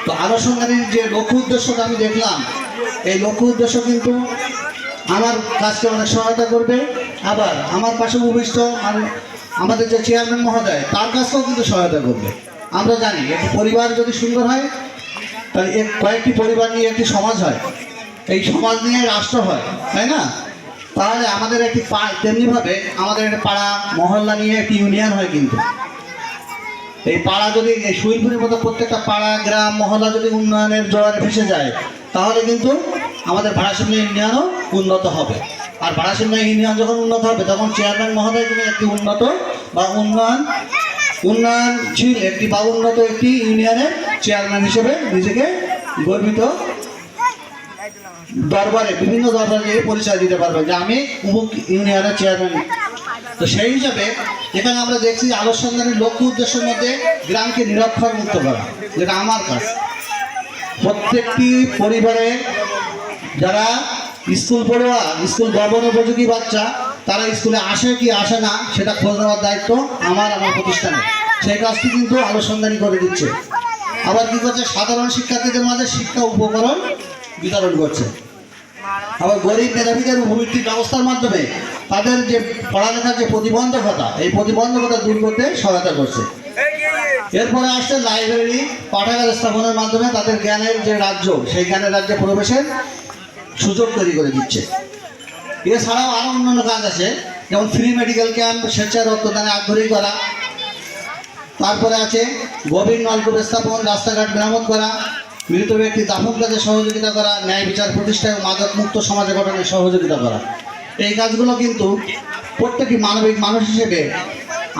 তো আলোচনার যে লক্ষ্য উদ্দেশ্যটা আমি দেখলাম, এই লক্ষ্য উদ্দেশ্য কিন্তু আমার কাজকে অনেক সহায়তা করবে। আবার আমার পাশে উপবিষ্ট আমাদের যে চেয়ারম্যান মহোদয়, তার কাছেও কিন্তু সহায়তা করবে। আমরা জানি একটি পরিবার যদি সুন্দর হয়, তাহলে কয়েকটি পরিবার নিয়ে একটি সমাজ হয়, এই সমাজ নিয়ে রাষ্ট্র হয়, তাই না? তাহলে আমাদের একটি তেমনিভাবে আমাদের একটা পাড়া মহল্লা নিয়ে একটি ইউনিয়ন হয়। কিন্তু এই পাড়া যদি এই সুইলপুরের মতো প্রত্যেকটা পাড়া গ্রাম মহল্লা যদি উন্নয়নের জোয়ারে ভেসে যায়, তাহলে কিন্তু আমাদের ভাড়াশূন্য ইউনিয়নও উন্নত হবে। আর ভাড়াশূন্য ইউনিয়ন যখন উন্নত হবে, তখন চেয়ারম্যান মহোদয় কিন্তু একটি উন্নত বা উন্নয়নশীল একটি বা উন্নত একটি ইউনিয়নের চেয়ারম্যান হিসেবে নিজেকে গর্বিত দরবারে বিভিন্ন দরবারে পরিচয় দিতে পারবে যে আমি অমুক ইউনিয়নের চেয়ারম্যান। তো সেই হিসাবে এখানে আমরা দেখছি আলোচনার লক্ষ্য উদ্দেশ্যের মধ্যে গ্রামকে নিরক্ষর মুক্ত করা, যেটা আমার কাজ। প্রত্যেকটি পরিবারে যারা স্কুল পড়ুয়া, স্কুল গমন উপযোগী বাচ্চা, তারা স্কুলে আসে কি আসে না সেটা খোঁজ নেওয়ার দায়িত্ব আমার প্রতিষ্ঠানে। সেই কাজটি কিন্তু আলোচনারি করে দিচ্ছে। আবার কি করছে, সাধারণ শিক্ষার্থীদের মাঝে শিক্ষা উপকরণ বিতরণ করছে। আবার গরিব মেধাবীদের উপবৃত্তির ব্যবস্থার মাধ্যমে তাদের যে পড়ালেখার যে প্রতিবন্ধকতা, এই প্রতিবন্ধকতা দূর করতে সহায়তা করছে। এরপরে আসছে লাইব্রেরি, পাঠাগার স্থাপনের মাধ্যমে তাদের জ্ঞানের যে রাজ্য, সেই জ্ঞানের রাজ্যে প্রবেশের সুযোগ তৈরি করে দিচ্ছে। এছাড়াও আরও অন্যান্য কাজ আছে, যেমন ফ্রি মেডিকেল ক্যাম্প, স্বেচ্ছায় রক্তদানে আগ্রহী করা। তারপরে আছে গভীর নলকূপ স্থাপন, রাস্তাঘাট মেরামত করা, মৃত ব্যক্তি দাফন কাজে সহযোগিতা করা, ন্যায় বিচার প্রতিষ্ঠায় ও মাদক মুক্ত সমাজে গঠনে সহযোগিতা করা। এই কাজগুলো কিন্তু প্রত্যেকটি মানবিক মানুষ হিসেবে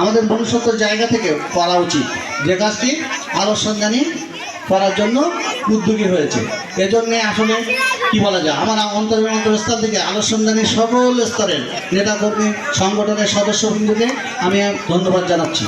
আমাদের মনুষ্যত্বের জায়গা থেকে করা উচিত, যে কাজটি আলোচনানি করার জন্য উদ্যোগী হয়েছে। এজন্য আসলে কি বলা যায়, আমার অন্তর্স্থল থেকে আলোচনানির সকল স্তরের নেতাকর্মী সংগঠনের সদস্যবৃন্দকে আমি ধন্যবাদ জানাচ্ছি।